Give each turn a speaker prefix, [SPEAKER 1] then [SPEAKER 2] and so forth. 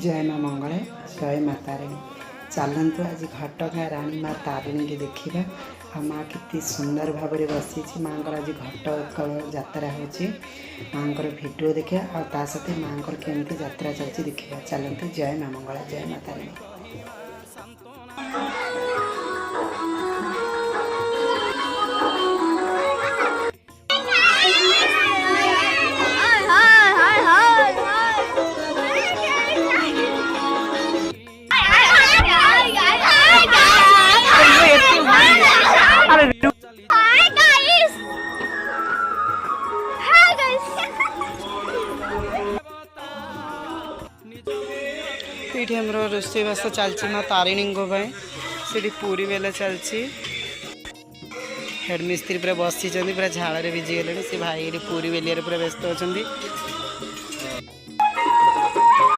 [SPEAKER 1] जय माँ मंगला जय माँ तारिणी। चलतु आज घटगाँ राणी माँ तारिणी की देखा आ माँ कितनी सुंदर भाव में बसी माँ आज घट जात्रा हो माँ भिडियो देखा आ साथ माँ केमती यात्रा चलती देखा। चलतु जय माँ मंगला जय माँ तारिणी। ये हमर रोषेईबास चलती माँ तारिणी से पूरी बेला चलती हेडमिस्त्री पूरा बसी पूरा झाड़ भिजी गले से भाई पूरी बेलिया पूरा व्यस्त अच्छा।